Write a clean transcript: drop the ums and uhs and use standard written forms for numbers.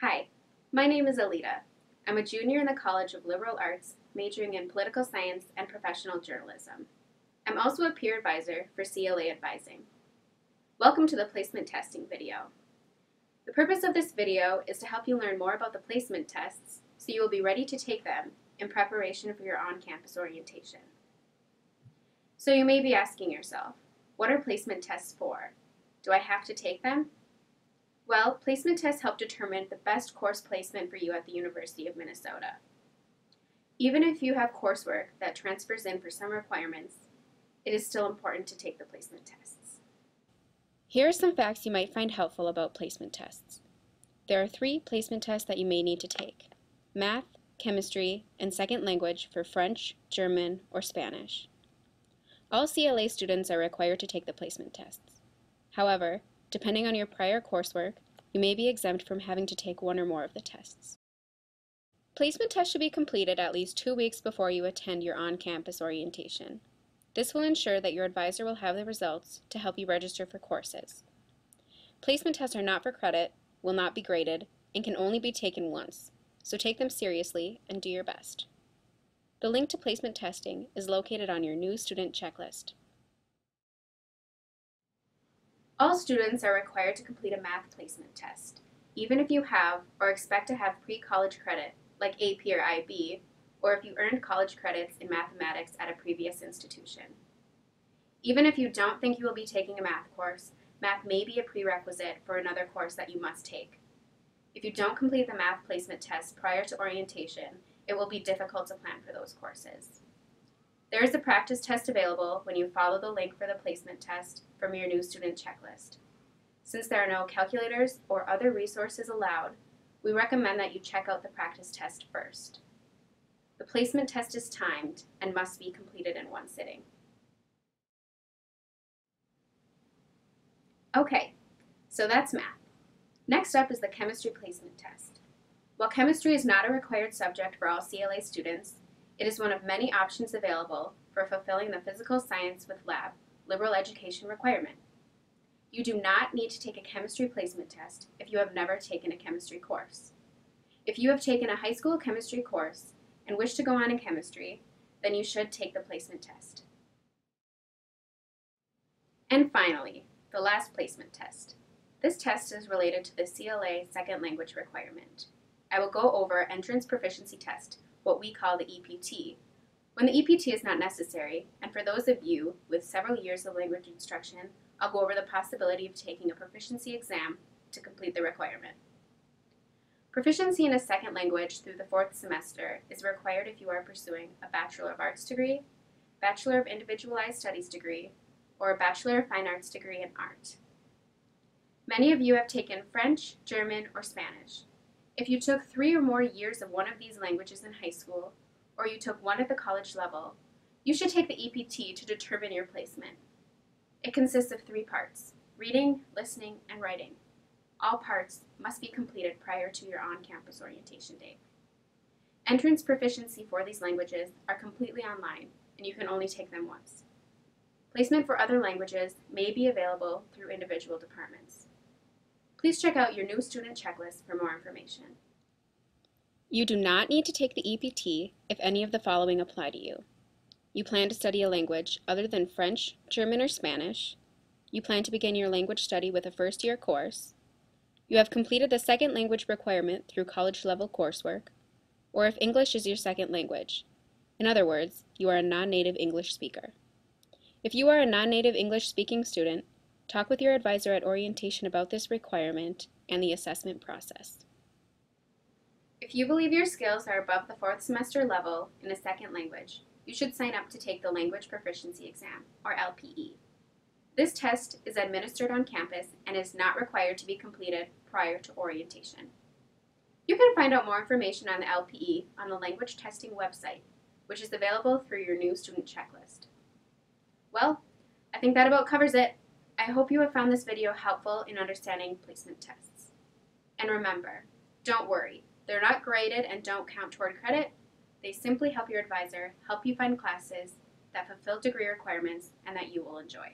Hi, my name is Alita. I'm a junior in the College of Liberal Arts, majoring in political science and professional journalism. I'm also a peer advisor for CLA Advising. Welcome to the placement testing video. The purpose of this video is to help you learn more about the placement tests so you will be ready to take them in preparation for your on-campus orientation. So you may be asking yourself, what are placement tests for? Do I have to take them? Well, placement tests help determine the best course placement for you at the University of Minnesota. Even if you have coursework that transfers in for some requirements, it is still important to take the placement tests. Here are some facts you might find helpful about placement tests. There are 3 placement tests that you may need to take: math, chemistry, and second language for French, German, or Spanish. All CLA students are required to take the placement tests. However, depending on your prior coursework, you may be exempt from having to take one or more of the tests. Placement tests should be completed at least 2 weeks before you attend your on-campus orientation. This will ensure that your advisor will have the results to help you register for courses. Placement tests are not for credit, will not be graded, and can only be taken once, so take them seriously and do your best. The link to placement testing is located on your new student checklist. All students are required to complete a math placement test, even if you have or expect to have pre-college credit, like AP or IB, or if you earned college credits in mathematics at a previous institution. Even if you don't think you will be taking a math course, math may be a prerequisite for another course that you must take. If you don't complete the math placement test prior to orientation, it will be difficult to plan for those courses. There is a practice test available when you follow the link for the placement test from your new student checklist. Since there are no calculators or other resources allowed, we recommend that you check out the practice test first. The placement test is timed and must be completed in one sitting. Okay, so that's math. Next up is the chemistry placement test. While chemistry is not a required subject for all CLA students, it is one of many options available for fulfilling the physical science with lab liberal education requirement. You do not need to take a chemistry placement test if you have never taken a chemistry course. If you have taken a high school chemistry course and wish to go on in chemistry, then you should take the placement test. And finally, the last placement test. This test is related to the CLA second language requirement. I will go over entrance proficiency test, what we call the EPT, when the EPT is not necessary, and for those of you with several years of language instruction, I'll go over the possibility of taking a proficiency exam to complete the requirement. Proficiency in a second language through the 4th semester is required if you are pursuing a Bachelor of Arts degree, Bachelor of Individualized Studies degree, or a Bachelor of Fine Arts degree in art. Many of you have taken French, German, or Spanish. If you took 3 or more years of one of these languages in high school, or you took one at the college level, you should take the EPT to determine your placement. It consists of 3 parts: reading, listening, and writing. All parts must be completed prior to your on-campus orientation date. Entrance proficiency for these languages are completely online, and you can only take them once. Placement for other languages may be available through individual departments. Please check out your new student checklist for more information. You do not need to take the EPT if any of the following apply to you. You plan to study a language other than French, German, or Spanish. You plan to begin your language study with a first-year course. You have completed the second language requirement through college-level coursework, or if English is your second language. In other words, you are a non-native English speaker. If you are a non-native English-speaking student, talk with your advisor at orientation about this requirement and the assessment process. If you believe your skills are above the 4th semester level in a second language, you should sign up to take the Language Proficiency Exam, or LPE. This test is administered on campus and is not required to be completed prior to orientation. You can find out more information on the LPE on the language testing website, which is available through your new student checklist. Well, I think that about covers it. I hope you have found this video helpful in understanding placement tests. And remember, don't worry, they're not graded and don't count toward credit. They simply help your advisor help you find classes that fulfill degree requirements and that you will enjoy.